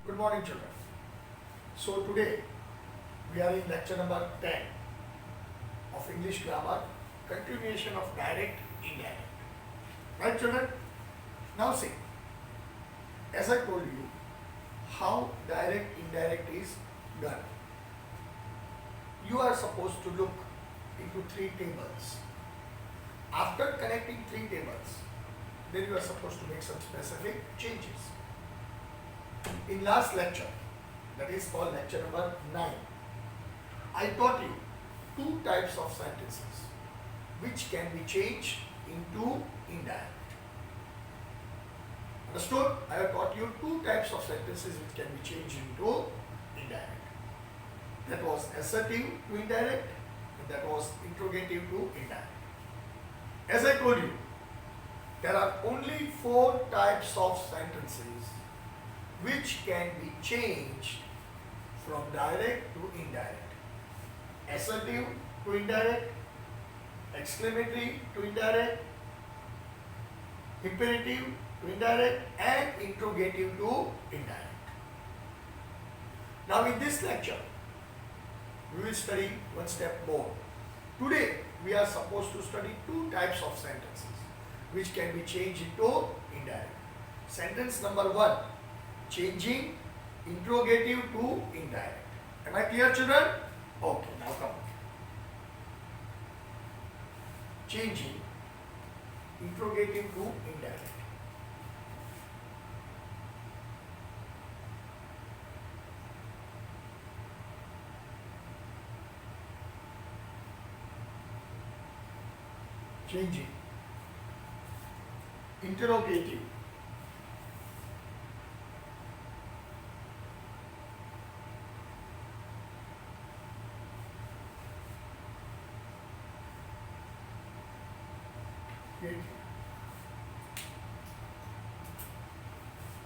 Good morning, children. So today we are in lecture number 10 of English grammar, continuation of direct, indirect. Right, children? Now see, as I told you, how direct, indirect is done. You are supposed to look into three tables. After connecting three tables, then you are supposed to make some specific changes. In last lecture, that is called lecture number 9, I taught you two types of sentences which can be changed into indirect. Understood? I have taught you two types of sentences which can be changed into indirect. That was assertive to indirect and that was interrogative to indirect. As I told you, there are only four types of sentences which can be changed from direct to indirect. Assertive to indirect, exclamatory to indirect, imperative to indirect, and interrogative to indirect. Now in this lecture, we will study one step more. Today, we are supposed to study two types of sentences which can be changed into indirect. Sentence number 1, changing interrogative to indirect. Am I clear, children? Okay, now come on. Changing interrogative to indirect. Changing interrogative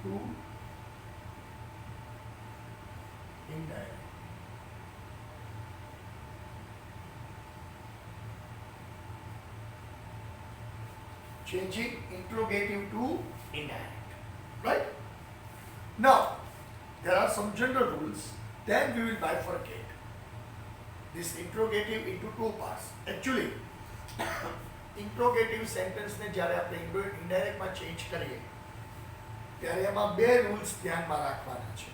to indirect. Changing interrogative to indirect. Right? Now, there are some general rules, then we will bifurcate this interrogative into two parts. Actually, interrogative સેન્ટેન્સને જ્યારે આપણે ઇનડાયરેક્ટમાં change કરીએ ત્યારે એમાં બે rules ધ્યાનમાં રાખવાના છે.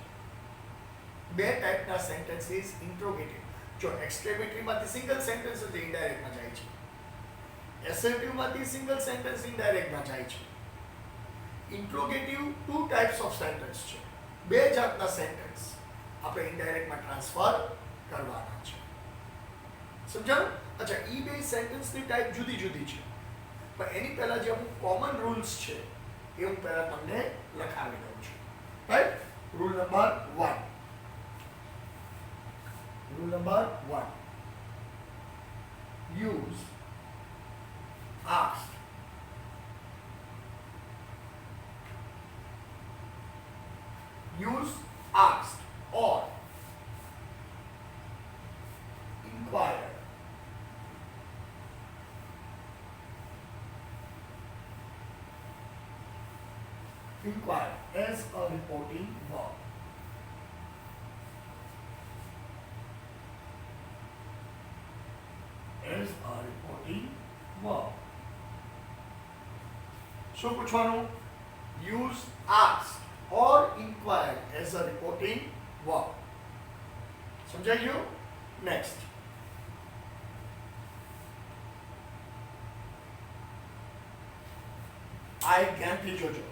બે ટાઈપના સેન્ટેન્સીસ ઇન્ટ્રોગેટિવ. જો એક્સક્લેમેટરીમાંથી સિંગલ સેન્ટેન્સ જ ઇનડાયરેક્ટમાં જાય છે, એસર્ટિવમાંથી સિંગલ સેન્ટેન્સ ઇનડાયરેક્ટમાં જાય છે. Interrogative two types of sentence છે. બે જાતના સેન્ટેન્સ આપણે ઇનડાયરેક્ટમાં ટ્રાન્સફર કરવાના છે. સમજાયું? અચ્છા, એ બે સેન્ટેન્સની ટાઈપ જુદી જુદી છે, પણ એની પહેલા જે અમુક કોમન રૂલ્સ છે એ હું પહેલા તમને લખાવી દઉં છું. Right? Rule number 1. Rule number 1, use asked. Use asked or inquired. Inquire as a reporting verb. As a reporting verb. So પૂછવાનું, use asked or inquired as a reporting verb. સમજાઈ ગયું? Next. આ એક ધ્યાનથી જોજો.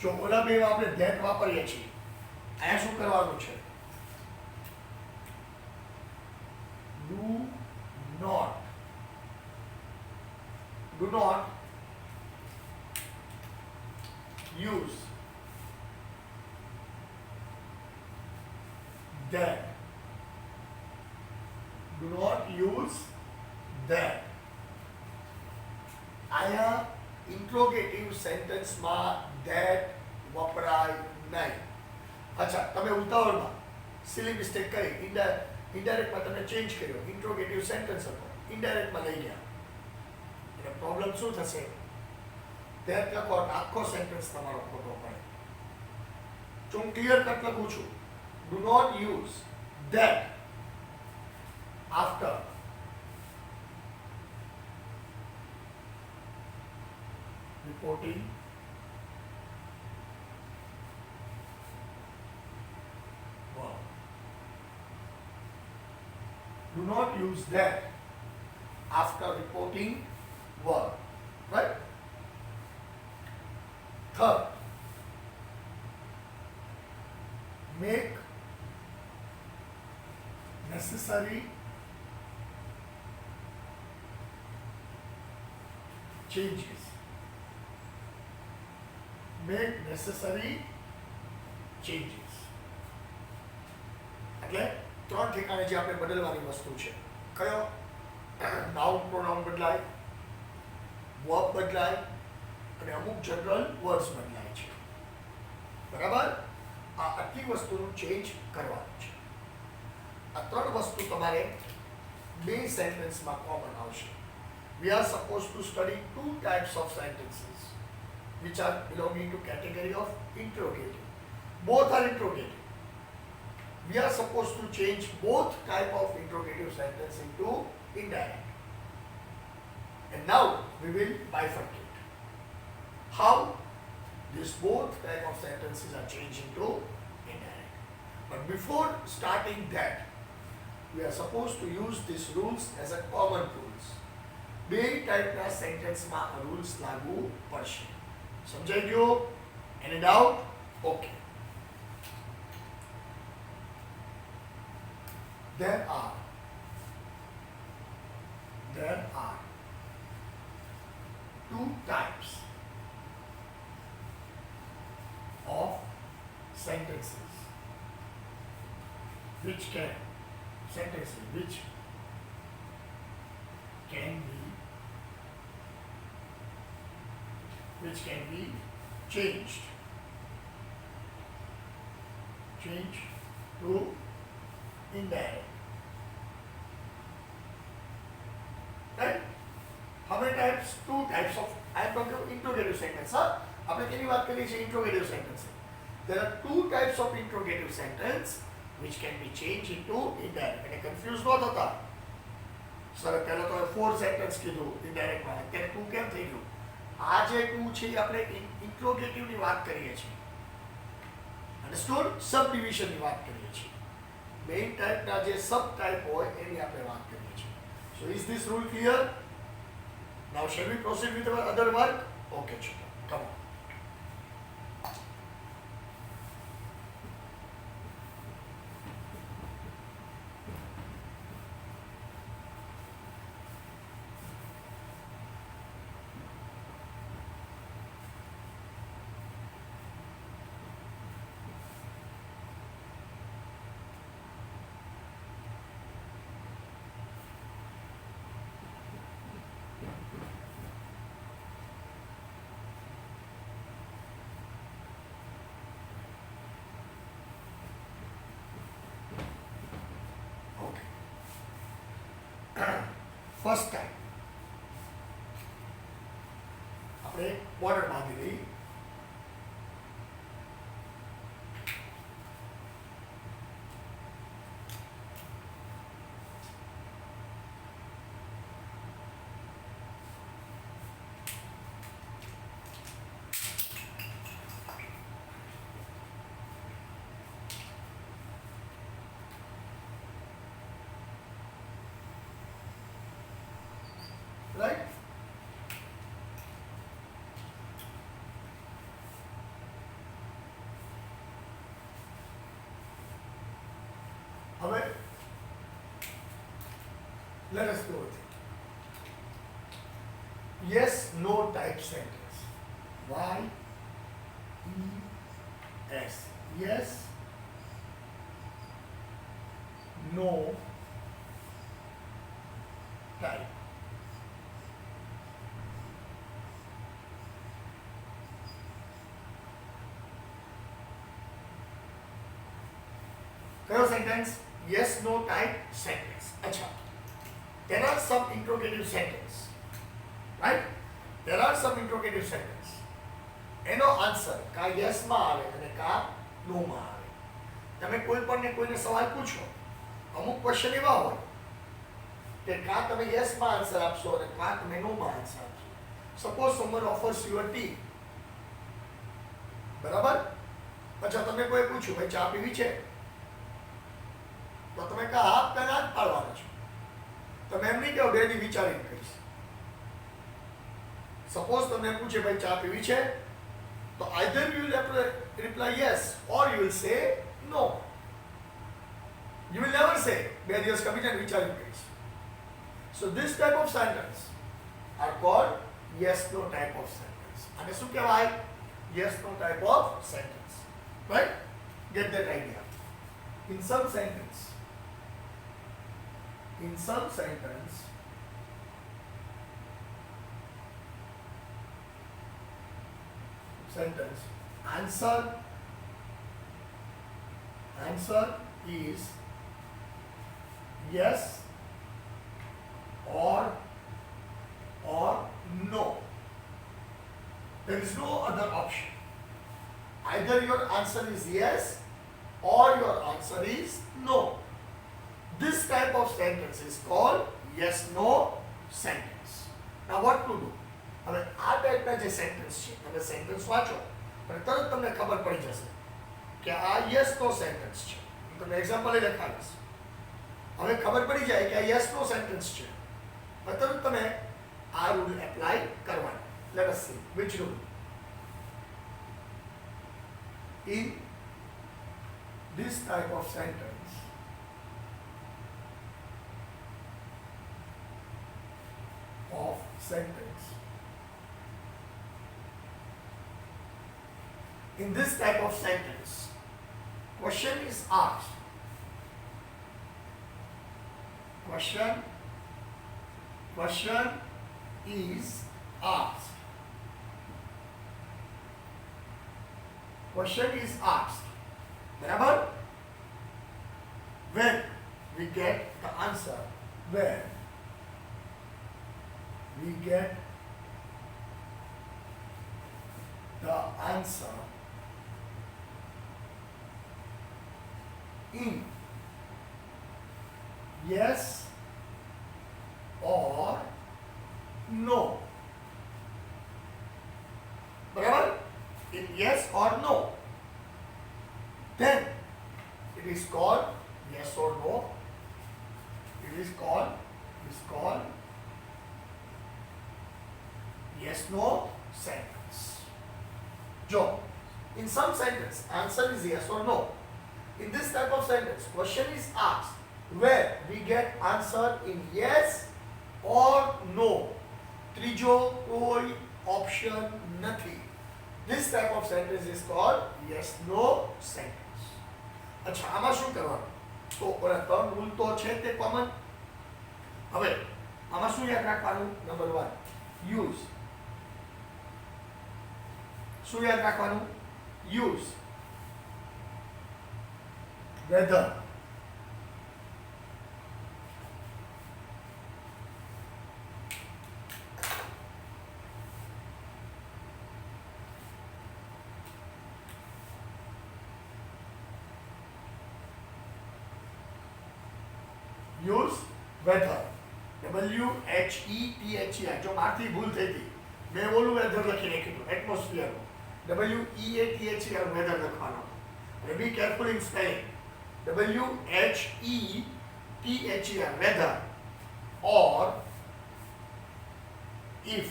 જો ઓલા બે આપણે ધેટ વાપરીએ છીએ, અહીંયા શું કરવાનું છે? Do not use that. Do not use that. અહીંયા ઇન્ટ્રોગેટિવ સેન્ટેન્સમાં that વપરાય નહીં. અચ્છા, તમે ઉતાવળમાં સિલી મિસ્ટેક કરી, ઇનડાયરેક્ટમાં તમે ચેન્જ કર્યો, ઇન્ટ્રોગેટિવ સેન્ટેન્સ હતો, ઇનડાયરેક્ટમાં લઈ ગયા, એટલે પ્રોબ્લેમ શું થશે? that લખો આખો સેન્ટેન્સ તમારો ખોટો પડે. જો હું ક્લિયર કટ લખું છું, do not use that after reporting verb. Do not use that after reporting verb, right? Third, make necessary changes. Make necessary changes. એટલે ત્રણ ઠેકાણે જે આપણે બદલવાની વસ્તુ છે, કયો? નાઉન પ્રોનાઉન બદલાય, વર્બ બદલાય અને અમુક જનરલ વર્ડ્સ બદલાય છે. બરાબર? આ આટલી વસ્તુનું ચેન્જ કરવાનું છે. આ ત્રણ વસ્તુ તમારે બે સેન્ટેન્સમાં કોમન આવશે. We are supposed to study two types of sentences which are belonging to category of interrogative. Both are interrogative. We are supposed to change both type of interrogative sentence into indirect. And now we will bifurcate how these both type of sentences are changed into indirect. But before starting that, we are supposed to use these rules as a common rules. બે ટાઈપના સેન્ટેન્સમાં આ rules લાગુ પડશે. સમજાઈ ગયો? એની doubt? Okay. There are two types of sentences which can be changed to indirect. Right? How many types? Two types of. I am talking of interrogative sentence. Huh? આપણે કેની વાત કરીએ છીએ? Interrogative sentence. There are two types of interrogative sentence which can be changed into indirect. અને confused ન થતા. Sir પહેલા તો 4 સેન્ટેન્સ કીધું indirect માં. અત્યારે 2 કેમ થઈ ગયું? આ જે 2 છે આપણે interrogative ની વાત કરીએ છીએ. Understood? Subdivision ની વાત કરીએ છીએ. મેઇન ટાઈપના જે સબ ટાઈપ હોય એની આપણે વાત કરીએ છીએ. So is this rule clear? Now shall we proceed with our other work? Okay, children, come on. First time આપણે બોર્ડર બાંધી લઈ. Right? હવે let us go with it. Yes, no type sentence. Y E S. Yes, no type. कयो sentence? yes no type sentence. अच्छा, there are some interrogative sentence, right? There are some interrogative sentence. એનો answer કા yes માં આવે અને કા નો માં આવે. તમે કોઈ પણ કોઈને સવાલ પૂછો, અમુક ક્વેશ્ચન એવા હોય કે કાં તમે યસ માં આન્સર આપશો અને કાં તમે નો માં આન્સર આપશો. Suppose someone offers you a T, બરાબર? પછી તમે કોઈ પૂછ્યું ભાઈ ચા પીવી છે, તો તમે કહા હા કે ના જ પાડવાના છો. તમે એમ નહીં કહો બેની વિચારીને કહીશ. સપોઝ તમને પૂછે ભાઈ ચા પીવી છે, તો either you will reply yes or you will say no. You will never say બે દિવસ કમી જાય વિચારીને કહીશ. So this type of sentence are called yes no type of sentence. અને શું કહેવાય? Yes no type of sentence. Right? Get that idea. In some sentence, answer is yes or no. There is no other option. Either your answer is yes or your answer is no. This type of sentence is called yes no sentence. Now what to do? હવે આ ટાઈપના જે sentence છે, તમે sentence વાંચો અને તરત તમને ખબર પડી જશે કે આ યસ નો સેન્ટેન્સ છે. હું તમને એક્ઝામ્પલ લખાવીશ. હવે ખબર પડી જાય કે આ યસ નો સેન્ટેન્સ છે, તરત તમે આ રૂલ એપ્લાય કરવાનો. Let S C which rule. In this type of sentence, in this type of sentence, question is asked. Question is asked. Question is asked. બરાબર? When we get the answer, when we get the answer in yes or no. બરાબર? In yes or no, then it is called yes or no. It is called yes no sentence. Jo, in some sentence answer is yes or no. In this type of sentence, question is asked where we get answer in yes or no. ત્રીજો કોઈ option નથી. This type of sentence is called yes no sentence. અચ્છા, આમાં શું કરવાનું? તો ઓલા ત્રણ rule તો છે તે કોમન. હવે આમાં શું યાદ રાખવાનું? Number 1, use. શું યાદ રાખવાનું? Use whether. Use weather. WHETHER. જો મારથી ભૂલ થઈ હતી, મેં ઓલું વેધર લખી નાખ્યું એટમોસ્ફિયર. WEATHER વેધર લખવાનો. અને be careful in spelling. WHETHER weather or if.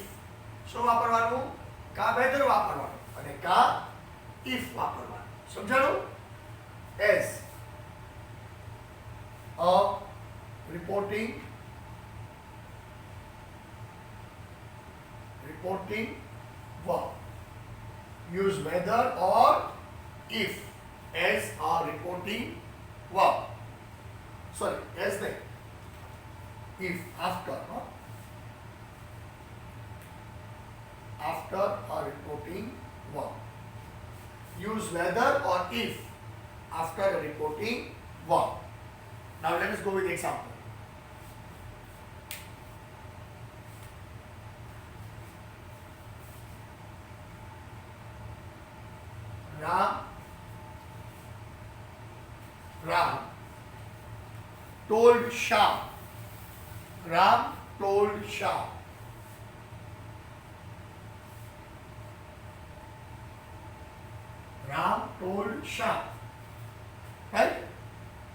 શું વાપરવાનું? કા weather વાપરવાનું અને કા if વાપરવાનું. સમજાણું? as a reporting verb. Use whether or if as a reporting verb. Sorry, as the if after, no? After a reporting verb. Use whether or if after a reporting verb. Now let us go with the example. Ram Ram told Shyam. Ram told Shyam. Ram told Shyam. Right?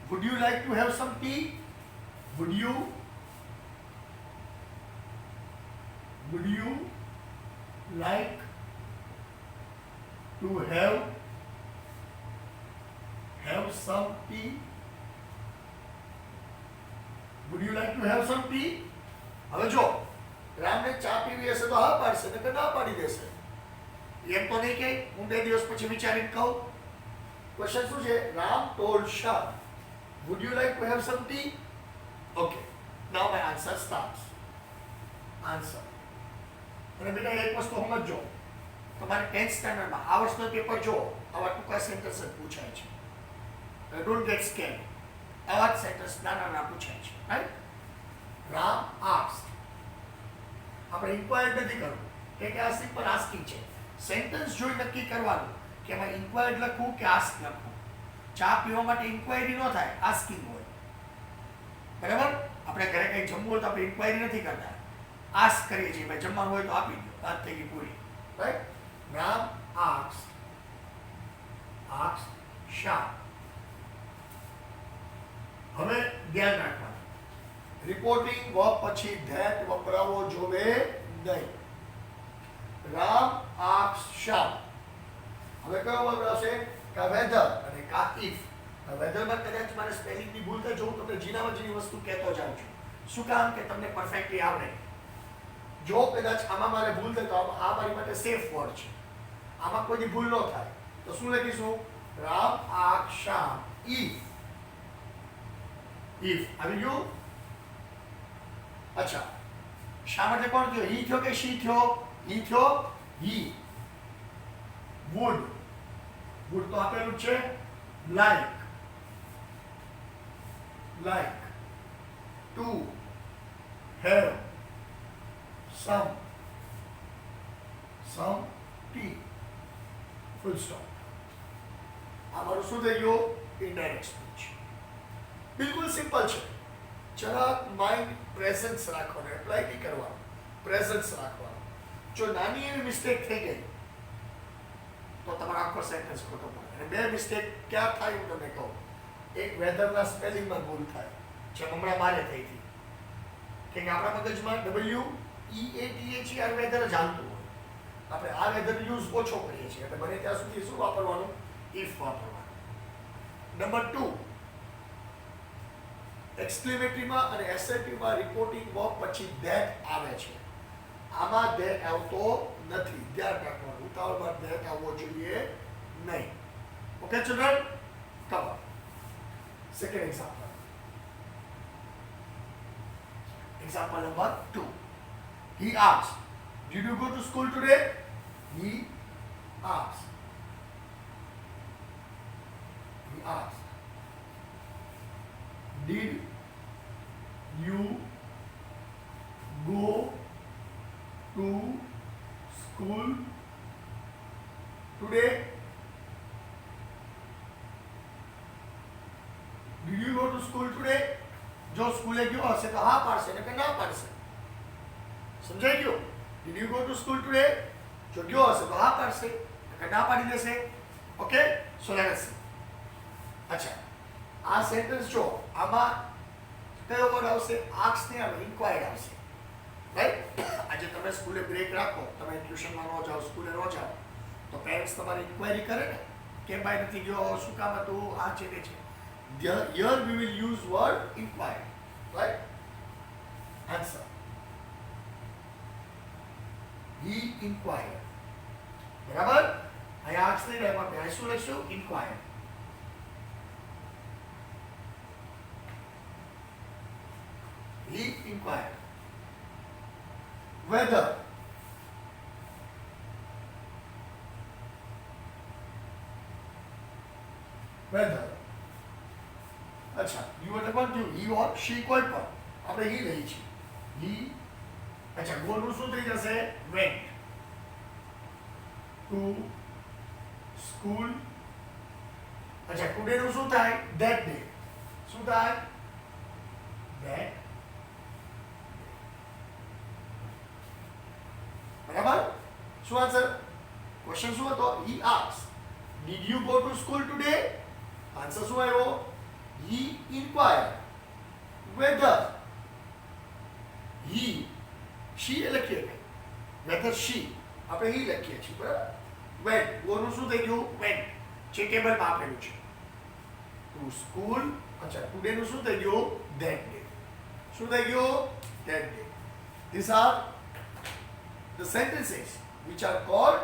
Would you like to have some tea? Would you like to have some tea? Would you like to have some tea? હવે જો રામને ચા PV હશે તો હા પાડશે ને કે ના પાડી દેશે એમ તો નહીં કે હું 2 દિવસ પછી વિચારીને કહું ક્વેશ્ચન શું છે Ram told Shyam would you like to have some tea? Okay, now my answer starts. Answer. અને બેટા એક વસ્તુ સમજો તમારે 10th સ્ટાન્ડર્ડમાં આ વર્ષનો પેપર જો આવા ટૂંકા સેન્ટેન્સ જ પૂછાય છે ડોન્ટ ગેટ સ્કેર્ડ આવા જ સેન્ટેન્સ નાના પૂછાય છે રાઈટ રામ આસ્ક્ડ આપણે ઇન્ક્વાયર્ડ નથી કરવું કે આ સિમ્પલ આસ્કિંગ છે સેન્ટેન્સ જોઈ નક્કી કરવાનું કે એમાં ઇન્ક્વાયર્ડ લખવું કે આસ્ક લખવું ચા પીવા માટે ઇન્ક્વાયરી ન થાય આસ્કિંગ હોય બરાબર આપણે ઘરે કંઈ જમવું હોય તો આપણે ઇન્ક્વાયરી નથી કરતા આસ્ક કરીએ છીએ ભાઈ જમવાનું હોય તો આપી દો વાત થઈ ગઈ પૂરી રાઈટ રામ આસ્ક્ડ શ્યામ હવે ધ્યાન રાખવાનું રિપોર્ટિંગ વર્બ પછી ધેટ વપરાવો જોવે નહીં રામ આસ્ક્ડ શ્યામ હવે કયો વર્બ આવશે કા વેધર અને કા ઇફ વેધરમાં કદાચ મારે સ્પેલિંગની ભૂલ થાય જો હું તમને જીનામાં જીની વસ્તુ કહેતો જાઉં છું શું કામ કે તમને પરફેક્ટલી આવડે જો કદાચ આમાં મારે ભૂલ થાય તો આ મારી માટે સેફ વર્ડ છે આમાં કોઈ ભૂલ ન થાય તો શું લખીશું રામ આસ્ક્ડ શ્યામ if આવી ગયું અચ્છા શા માટે કોણ થયો હી થયો કે શી થયો હી would તો આપેલું છે like to have some tea full stop આ મારું શું થઈ ગયું ઇનડાયરેક્ટ સ્પીચ બિલકુલ સિમ્પલ છે જરા માઇન્ડ પ્રેઝન્સ રાખવાનો એપ્લાય નહીં કરવાનો પ્રેઝન્સ રાખવાનો જો નાની એવી મિસ્ટેક થઈ ગઈ તો તમારો આખો સેન્ટેન્સ ખોટો પડે અને બે મિસ્ટેક ક્યાં થાય હું તમને કહું એક વેધરના સ્પેલિંગમાં ભૂલ થાય જેમ હમણાં મારે થઈ હતી કે આપણા મગજમાં WEATHER વેધર જ હાલતું હોય આપણે આ વેધર યુઝ ઓછો કરીએ છીએ એટલે બને ત્યાં સુધી શું વાપરવાનું ઇફ વાપરવાનું નંબર 2 એક્સક્લેમેટરીમાં અને એસેટિવમાં રિપોર્ટિંગ વર્બ પછી ધેટ આવે છે આમાં ધેટ આવતો નથી ધ્યાન રાખવાનું ઉતાવળમાં ધેટ આવવો જોઈએ નહીં okay children come second example number 2 he asked did you go to school today he asked did you go to school today did you go to school today જો સ્કૂલે ગયો હશે તો હા પાડશે ને કે ના પાડશે સમજાઈ ગયું did you go to school today જો ગયો હશે તો હા પાડશે કે ના પાડી દેશે ઓકે સો લેટ્સ સી અચ્છા આ સેન્ટેન્સ જો આમાં કયો વર્ડ આવશે આસ્ક ને આવે ઇન્ક્વાયર્ડ આવશે રાઈટ આજે તમે સ્કૂલે બ્રેક રાખો તમે ટ્યુશનમાં ન જાઓ સ્કૂલે ન જાઓ તો પેરેન્ટ્સ તમારી ઇન્ક્વાયરી કરે ને કેમ ભાઈ નથી ગયો શું કામ હતું આ છે તે છે here we will use word inquire right answer he inquired બરાબર I asked ને એમાં બે શું લખશું inquire he inquired whether अच्छा you are about to he or she કોઈ પણ આપણે he લઈ છે he अच्छा ગો નું શું થઈ જશે went to school અચ્છા ટુડે નું શું થાય that day શું થાય that બરાબર શું આન્સર ક્વેશ્ચન શું હતો he asked did you go to school today answer શું આવ્યો he inquired whether he she લખીએ whether she આપણે he લખીએ છીએ બરાબર when ઓનું શું થઈ ગયું when જે ટેબલમાં આપેલું છે to school અચ્છા ટુડે નું શું થઈ ગયું that day શું થઈ ગયું that day these are the sentences which are called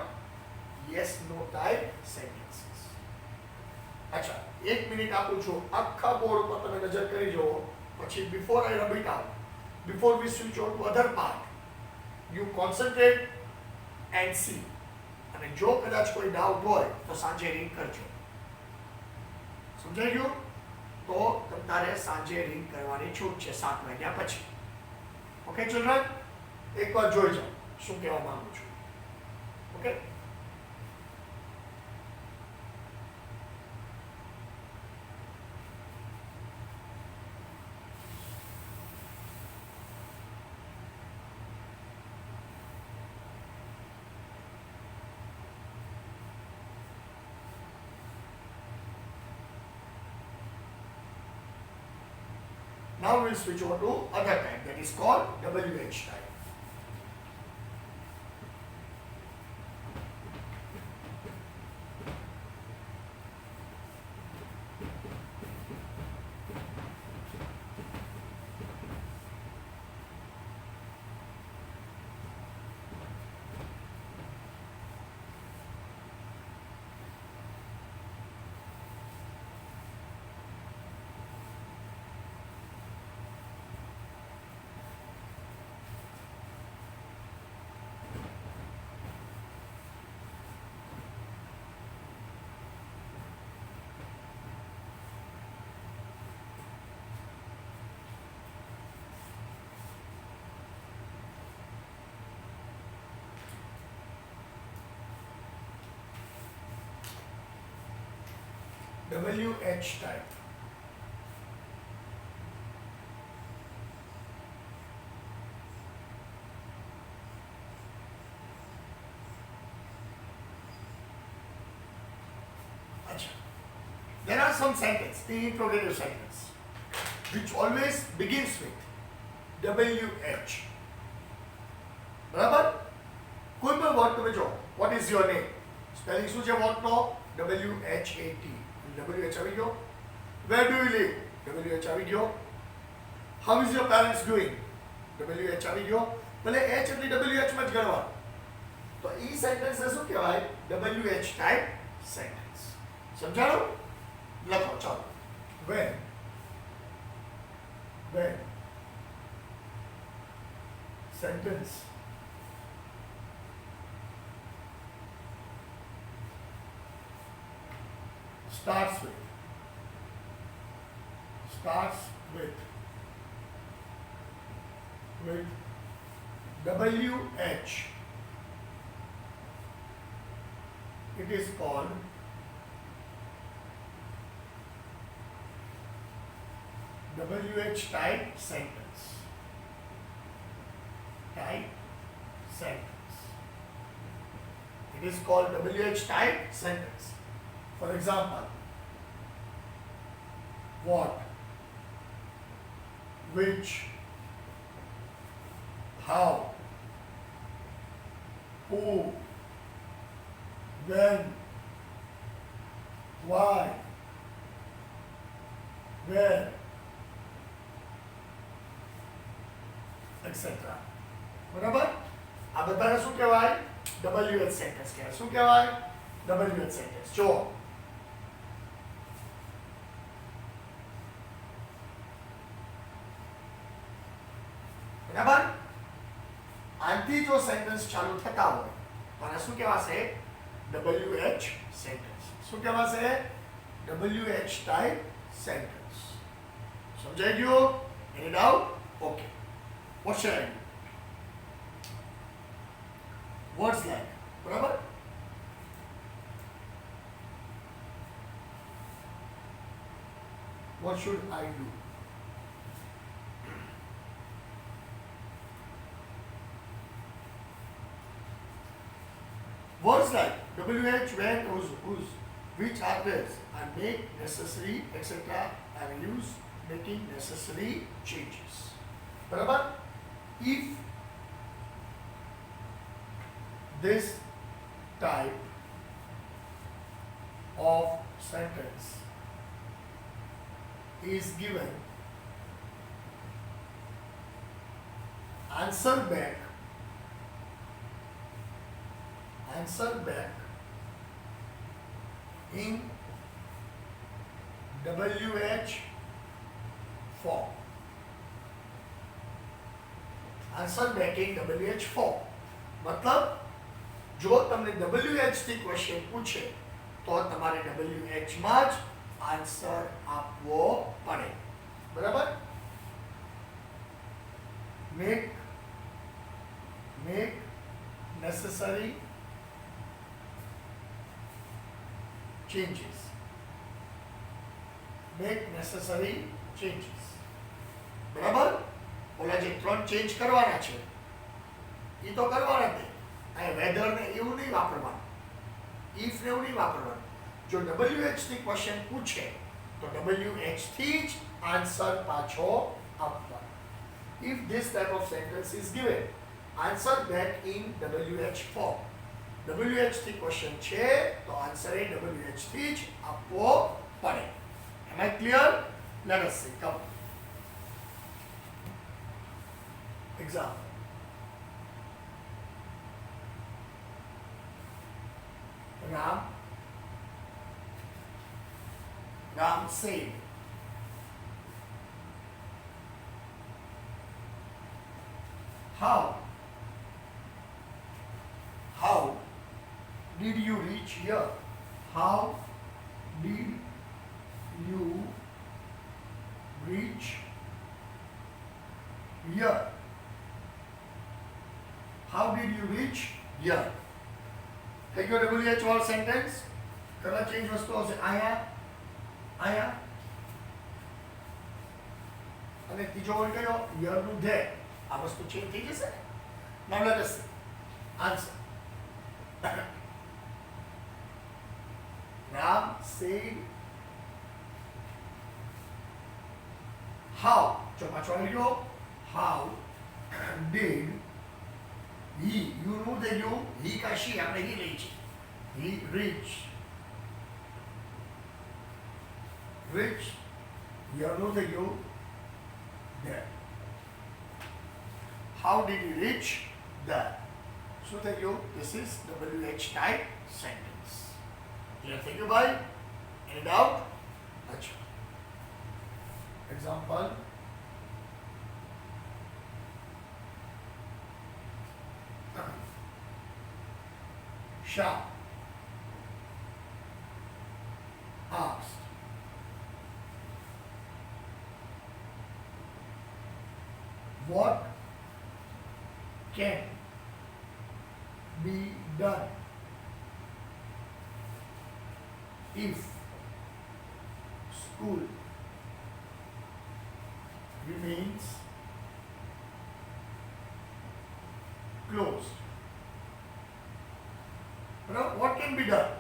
yes no type sentences અચ્છા એક મિનિટ આપું છું આખા બોર્ડ પર તમે નજર કરી જુઓ પછી before I rub it out before we switch on to other part you concentrate and see અને જો કદાચ કોઈ ડાઉટ હોય તો સાંજે રિંગ કરજો સમજાઈ ગયું તો તમારે સાંજે રિંગ કરવાની છૂટ છે 7 વાગ્યા પછી ઓકે ચિલ્ડ્રન એકવાર જોઈ જાઓ શું કહેવા માંગુ છું okay Now we'll switch over to other type that is called WH type. WH type. Achha. There are some sentences, the interrogative sentence, which always begins with WH. બરાબર કોઈ પણ વર્ડ તમે જો what is your name spelling શું છે વર્ડનો WHAT WH આવી ગયો where do you live WH આવી ગયો how is your parents doing WH આવી ગયો ભલે H એટલે WH માં જ ગણવા તો ઈ સેન્ટેન્સ શું કહેવાય WH ટાઈપ સેન્ટેન્સ સમજાણું લખો ચાલો when sentence starts with WH, it is called WH type sentence. Type sentence. It is called WH type sentence. For example, what, which, how, who, when, why, where, etc. બરાબર આ બધાને શું કહેવાય WH sentence કહેવાય શું કહેવાય WH sentence જો બરાબર આથી જો સેન્ટેન્સ ચાલુ થતા હોય તો શું કહેવાશે WH સેન્ટેન્સ શું કહેવાશે WH type sentence સમજાઈ ગયું any doubt okay what shall I do words like બરાબર What should I do? Words like WH, when, whose, which are these, and make necessary, etc. are used making necessary changes. बराबर? If this type of sentence is given, answer back in WH form. Answer back in WH form. मतलब जो તમને WH થી question પૂછે તો તમારે WH માં જ આન્સર આપવો પડે. બરાબર? Make necessary changes. Make necessary changes. બરાબર? ઓલા જે ત્રણ ચેન્જ કરવાના છે એ તો કરવાના જ. આ વેધર ને એવું નહીં વાપરવાનું, ઇફ ને એવું નહીં વાપરવાનું. જો WH થી ક્વેશ્ચન પૂછે તો WH થી જ આન્સર પાછો આપવાનો. If this type of sentence is given, answer back in WH form. WH થી ક્વેશ્ચન છે તો આન્સર એ WH થી જ આપવો પડે. Am I clear? Let us see. Come. Example. Ram said, How did you reach here? How did you reach here? How did you reach here? Take your WH word sentence. Colour change वस्तु से आया અને ત્રીજો word કયો here નું there. આ વસ્તુ change થઈ જશે. Now let us answer. Ram said, how, જો પાછો આવી ગયો, how did he, you know that you, he કા she, આપણે he લઈ છે. He reached, you know that you, there. How did he reach there? So that you, this is WH type sentence. Clear? Thank you, bye. Any doubt? Achha. Example. Shah asked, what can be done if school remains closed? Now, what can be done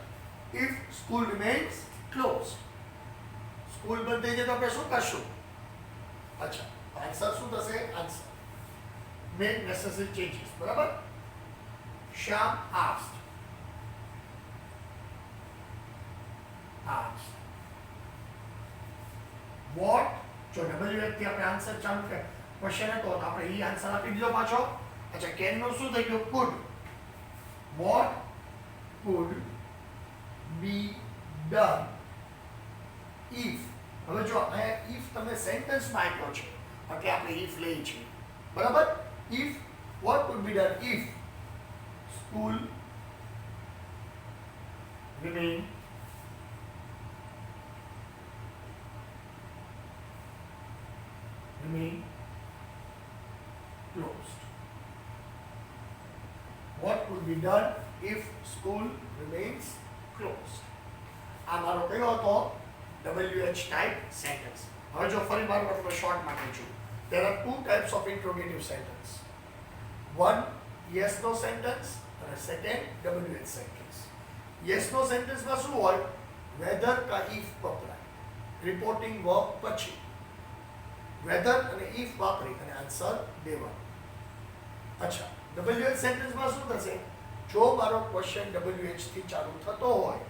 if school remains closed? School બંધ થઈ જાય તો આપણે શું કરશું? અચ્છા, answer શું થશે? Answer make necessary changes. બરાબર? Shyam asked. What? જો WH થી આપણે આન્સર ચાલુ કરે ક્વેશ્ચન હતો તો આપણે ઈ આન્સર આપી દીધો પાછો. અચ્છા, કેન નો શું થઈ ગયો? could. What could be done if, હવે જો અહીંયા if તમે સેન્ટેન્સમાં આપ્યો છે એટલે આપણે if લઈ છે. બરાબર? if, what could be done if school remain closed? What could be done if school remains closed? આ મારો કયો હતો WH type sentence. હવે જો ફરી વાર શોર્ટ માં કહું છું. There are two types of interrogative sentence. One yes no sentence and a second WH sentence. Yes no sentence માં શું હોય? Whether का if વપરાય. Reporting verb પછી. Whether અને if વાપરી અને આન્સર દેવાનો. અચ્છા, WH sentence માં શું થશે? જો મારો ક્વેશ્ચન WH થી ચાલુ થતો હોય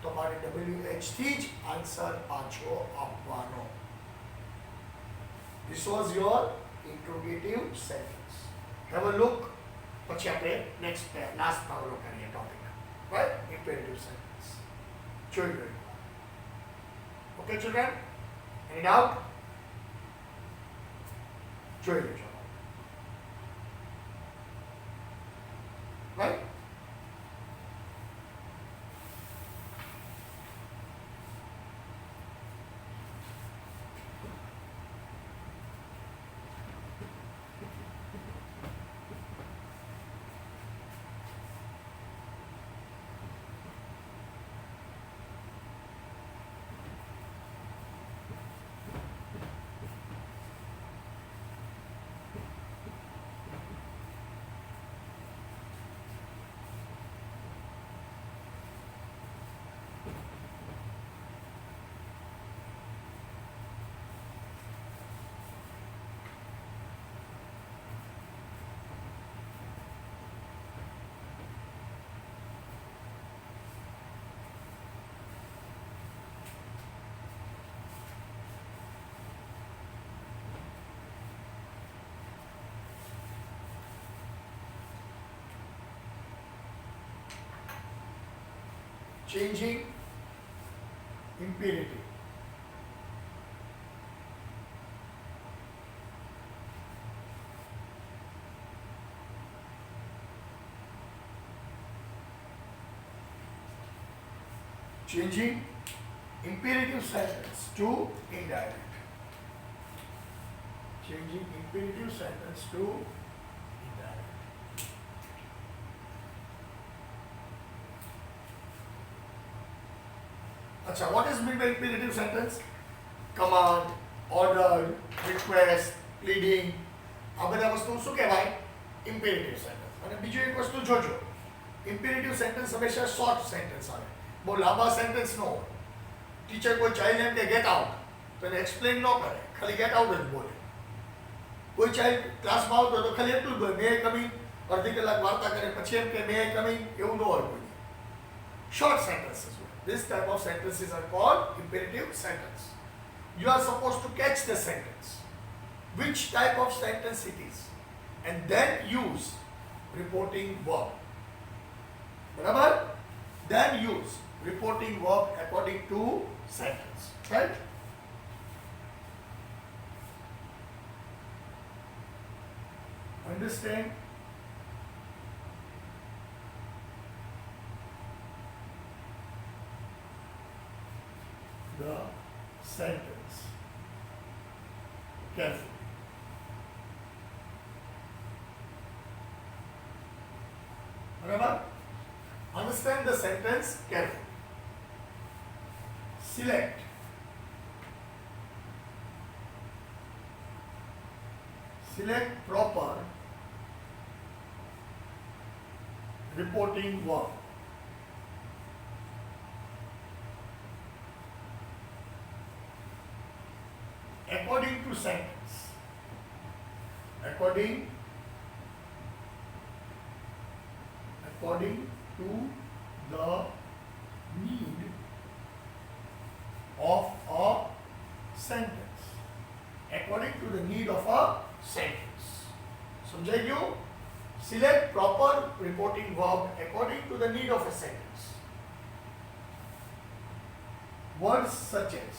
તો મારે WH થી જ આન્સર પાછો આપવાનો. This was your interrogative sentence. Have a look. પછી આપણે next last પાવલો કરીએ ટોપિક. Right? Imperative sentence. જોઈ લો. Okay children? Any doubt? જોઈ લેજો. Right? Changing imperative. Changing imperative sentence to indirect. Changing imperative sentence to indirect. Achha, what is meant by imperative sentence? Command, order, request, pleading. આ બધા વસ્તુ શું કહેવાય? Imperative sentence. અને બીજું એક વસ્તુ જોજો. Imperative sentence હંમેશા short sentence આવે. બહુ લાંબા સેન્ટેન્સ ન હોય. ટીચર કોઈ ચાઇલ્ડ એમ કે ગેટ આઉટ તો એને એક્સપ્લેન ન કરે, ખાલી ગેટ આઉટ જ બોલે. કોઈ ચાઇલ્ડ ક્લાસમાં આવતો તો ખાલી એટલું જ બોલે, મે કમિંગ, અડધી કલાક વાર્તા કરે પછી એમ કે મે કમિંગ, એવું ન હોય કોઈ. Short sentences. This type of sentences are called imperative sentence. You are supposed to catch the sentence, which type of sentence it is, and then use reporting verb. Barabar? Then use reporting verb according to sentence. Right? Understand? The sentence carefully. Barabar? Understand the sentence carefully. Select proper reporting verb. According to sentence. According to the need of a sentence. According to the need of a sentence. સમજાઈ ગયું? Select proper reporting verb according to the need of a sentence. Words such as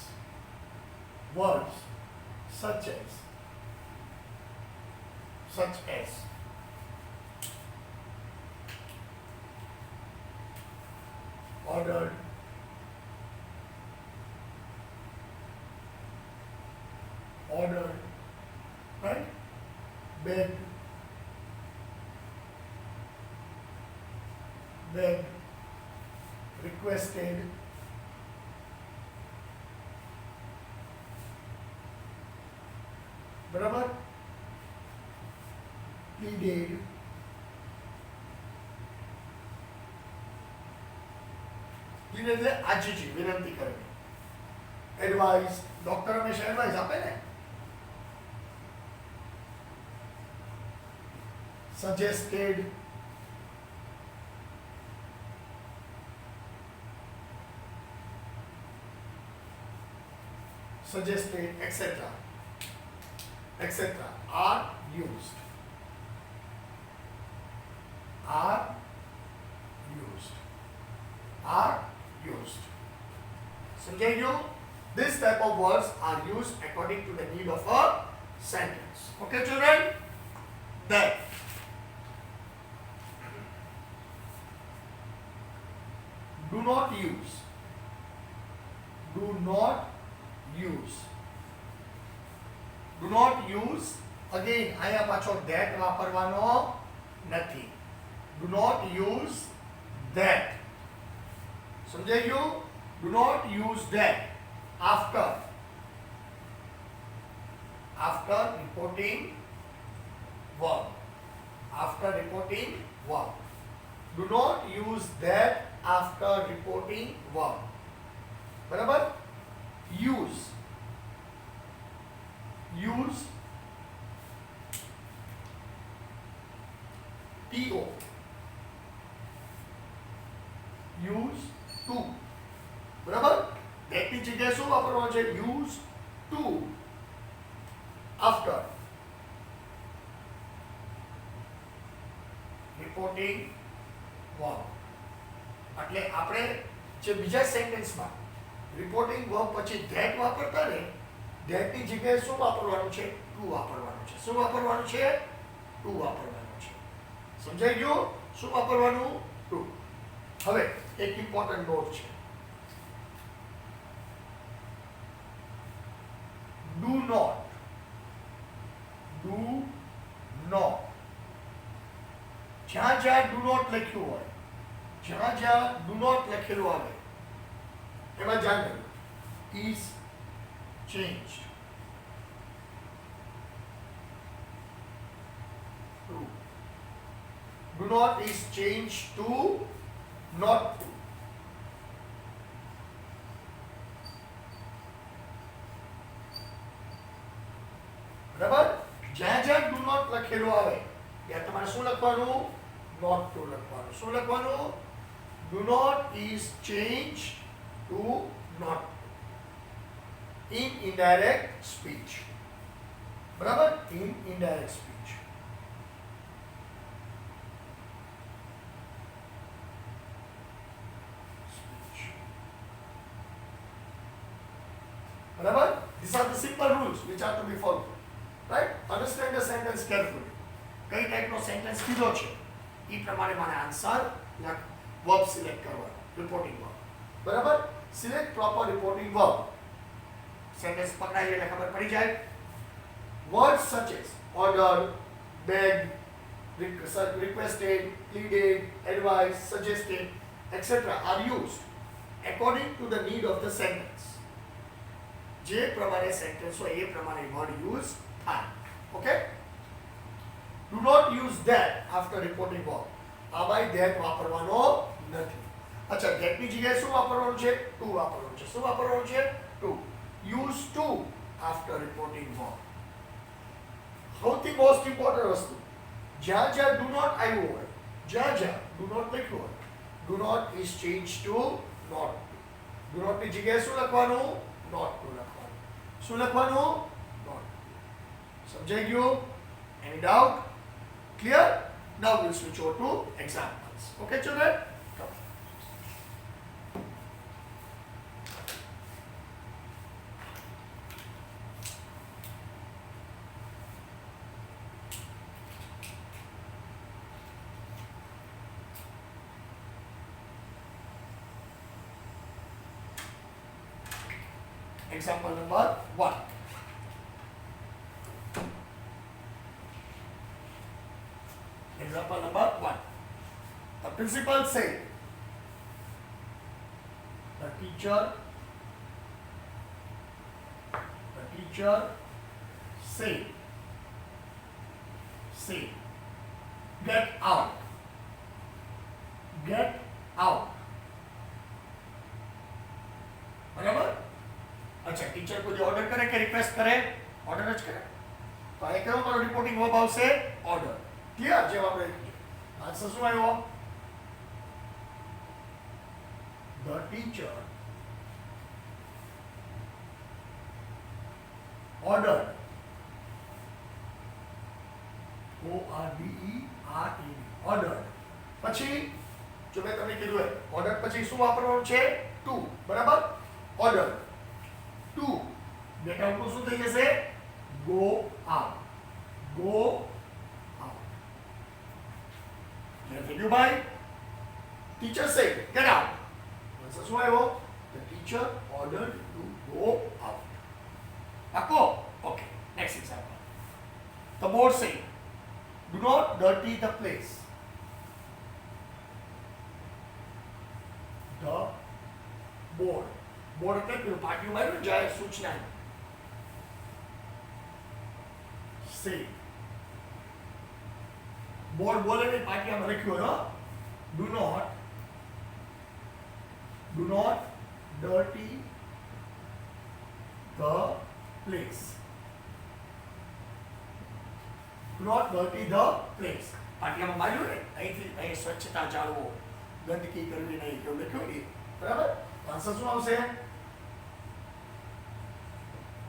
order, right? Begged, requested, બરાબર, pleaded, plead એટલે આજીજી, વિનંતી કરવી. Advice, doctor હંમેશા advice આપે ને. suggested, etc. are used. સમજાઈ ગયું? This type of words are used according to the need of a sentence. Okay, children? Then do not use. Do not use. Do not use. Again, અહીંયા પાછો that વાપરવાનો નથી. Do not use that. સમજાઈ ગયું? Do not use that after reporting verb. After reporting verb. Do not use that after reporting verb. બરાબર? Use to. Use to. બરાબર? that ની જગ્યાએ શું વાપરવાનું છે? use to after reporting verb. એટલે આપણે જે બીજા સેન્ટેન્સમાં રિપોર્ટિંગ વર્બ પછી ધેટ વાપરતા ને, ધેટ ની જગ્યાએ શું વાપરવાનું છે? ટુ વાપરવાનું છે. શું વાપરવાનું છે? ટુ વાપરવાનું છે. સમજાઈ ગયું? શું વાપરવાનું? ટુ. હવે એક ઇમ્પોર્ટન્ટ નોટ છે. Do not જ્યાં do not લખ્યું હોય, જ્યાં do not લખેલું આવે એમાં જાણવું is changed to. Do not is changed to not to. બરાબર? જ્યાં do not લખેલું આવે ત્યાં તમારે શું લખવાનું? not to લખવાનું. શું લખવાનું? Do not is changed to not to. In indirect speech. બરાબર? In indirect speech. બરાબર? These are the simple rules which are to be followed. Right? Understand the sentence carefully. કઈ ટાઈપનો સેન્ટેન્સ કીધો છે એ પ્રમાણે મને આન્સર વર્બ સિલેક્ટ કરવાનો. Reporting verb. બરાબર? Select proper reporting verb. Sentence પકડાય એટલે ખબર પડી જાય. Words such as ordered, begged, requested, pleaded, advised, suggested, etc. are used according to the need of the sentence. જે પ્રમાણે સેન્ટેન્સ હોય એ પ્રમાણે વર્ડ યુઝ થાય. Okay? Do not use that after reporting verb. આમાં that વાપરવાનો નથી. અચ્છા, that ની જગ્યાએ શું વાપરવાનું છે? to વાપરવાનું છે. શું વાપરવાનું છે? to. Use to after reporting verb. સૌથી મોસ્ટ ઇમ્પોર્ટન્ટ વસ્તુ, જ્યાં do not આવ્યું હોય, જ્યાં do not લખ્યું હોય, do not is changed to not to. Do not ની જગ્યાએ શું લખવાનું? not to લખવાનું. શું લખવાનું? not to. સમજાઈ ગયું? Any doubt? Clear? Now we'll switch over to examples. Okay, children? Come. Example number 1. Example number 1. The principal said, the teacher said say. Get out. Get out. बराबर? अच्छा, teacher को जो order करे के request करे, order જ કરે. તો આ કેવો મારો રિપોર્ટિંગ વર્બ આવશે? ઓર્ડર. ક્લિયર? જે આપણે આન્સર શું આવ્યો? The teacher ordered. O-R-D-E-R-E-D. ordered. પછી જો મેં તમને કીધું હોય ઓર્ડર પછી શું વાપરવાનું છે? ટુ. બરાબર? ઓર્ડર ટુ ગેટ આઉટ નું શું થઈ જશે? Go out. Go out. Clear થઈ ગયું ભાઈ? ટીચર સે ગેટ આઉટ. આન્સર શું આવ્યો? The teacher ordered to go out. Akko? Okay. Next example. The board say, do not dirty the place. The board. Board એટલે પેલું પાટિયું માર્યું ને જાય સૂચના. Say. બોર્ડ બોલે ને પાટિયામાં લખ્યું હોય do not dirty the place. Do not dirty the place. પાટિયામાં માર્યું ને અહીંથી અહીં સ્વચ્છતા જાળવો, ગંદકી કરવી નહીં એવું લખ્યું ને. બરાબર? આન્સર શું આવશે?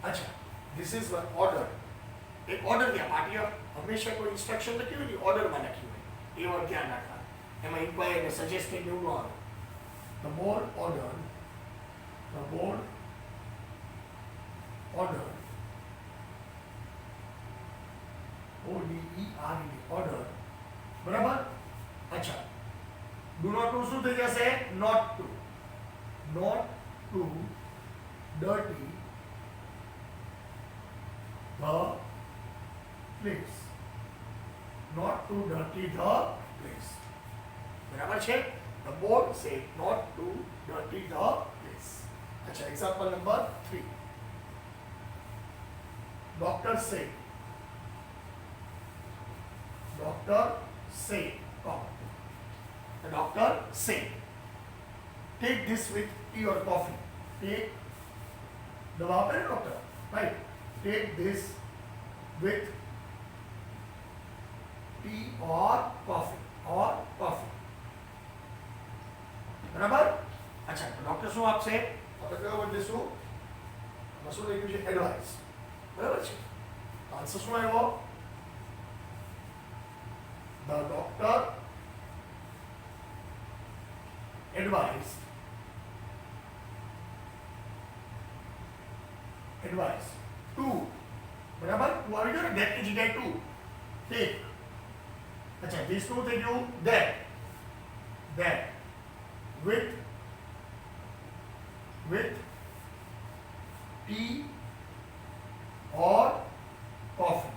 अच्छा, this is one order. एक ऑर्डर दिया पार्टिया हमेशा कोई इंस्ट्रक्शन लखी हुई ऑर्डर में लखी हुई ये और ध्यान रखना एम इंक्वायर ने suggested new no the board ordered O-D-E-R-E-D order बराबर. अच्छा, do not to શું થઈ જશે? not to dirty the place. Not to dirty the place. बराबर છે? The board say not to dirty the place. अच्छा, example number 3. Doctor say, come. The doctor say, take this with tea or coffee. Take दवा पे doctor, right? Take this with tea or coffee. बराबर? अच्छा, तो doctor શું આપશે? આપણે કયો વર્ડ લેશું? શું લખ્યું છે? એડવાઇસ. બરાબર છે? આન્સર શું આવ્યો? The doctor advised to बराबर टू આવી ગયો ને that is that to take. अच्छा, this two થઈ ગયું that with tea or coffee.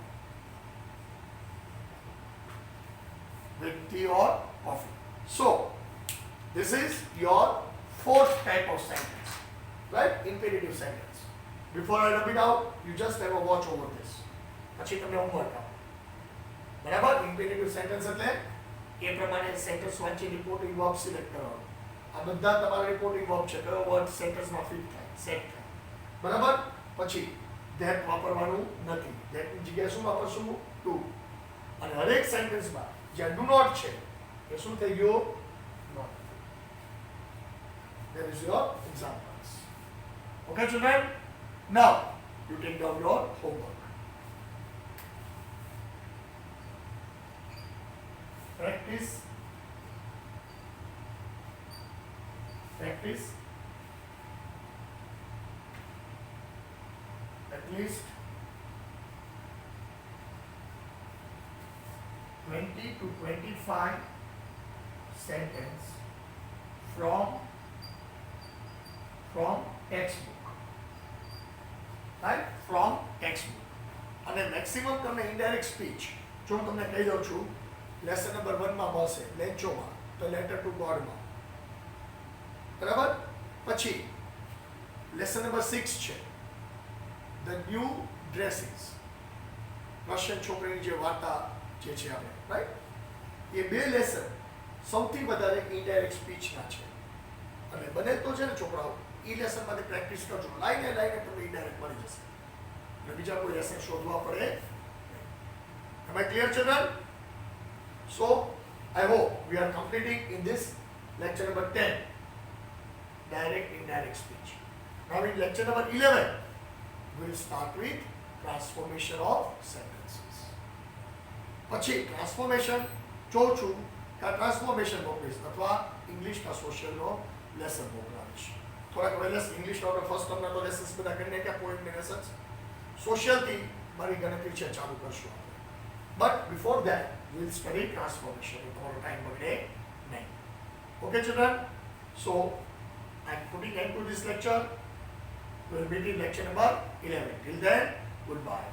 With tea or coffee. So this is your fourth type of sentence, right? Imperative sentence. Before I rub it out, you just have a watch over this. પછી તમને homework આપો. બરાબર? Imperative sentence એટલે એ પ્રમાણે sentence વાંચી reporting verb select કરવાનો. આ બધા તમારા રિપોર્ટિંગ વર્બ છે. કયો વર્ડ સેન્ટેન્સમાં ફિટ થાય, સેટ થાય. બરાબર? પછી ધેટ વાપરવાનું નથી. ધેટની જગ્યાએ શું વાપરશું? ટુ. અને હરેક સેન્ટેન્સમાં જ્યાં ડુ નોટ છે એ શું થઈ ગયું? Not. That is your examples. Okay, children? Now, you take down your homework. Practice at least 20 to 25 sentence from textbook. Right? From textbook. અને મેક્સિમમ તમને ઇનડાયરેક્ટ સ્પીચ જો હું તમને કહી દઉં છું લેસન નંબર 1 માં મળશે લેન્ચોમાં તો લેટર ટુ ગોડમાં. બરાબર? પછી લેસન નંબર 6 છે ધ ન્યૂ ડ્રેસિસ. રશિયન છોકરીની જે વાર્તા જે છે આપણે, રાઈટ? એ બે લેસન સૌથી વધારે ઇનડાયરેક્ટ સ્પીચના છે, અને બને તો છે ને છોકરાઓ એ લેસનમાંથી પ્રેક્ટિસ કરજો. લાઈને તમને ઇનડાયરેક્ટ મળી જશે, અને બીજા કોઈ લેસન શોધવા પડે. Am I clear, children? So, I hope we are completing in this lecture number 10, direct indirect speech. Now in lecture number 11, we will start with transformation of sentences. પછી ટ્રાન્સફોર્મેશન જોઉં છું કે આ ટ્રાન્સફોર્મેશન મોકલીશ અથવા ઇંગ્લિશના સોશિયલનો lesson મોકલાવીશ. થોડાક વહેલા ઇંગ્લિશનો આપણે ફર્સ્ટ ટર્મના તો લેસન્સ બધા કરીને ક્યાં પોઈન્ટ લેસન્સ, સોશિયલથી મારી ગણતરી છે ચાલુ કરશું આપણે. But before that we will study transformation. તમારો ટાઈમ બગડે નહીં. Okay, children? So, I am putting end to this lecture. We will meet in lecture number 11. Till then, goodbye.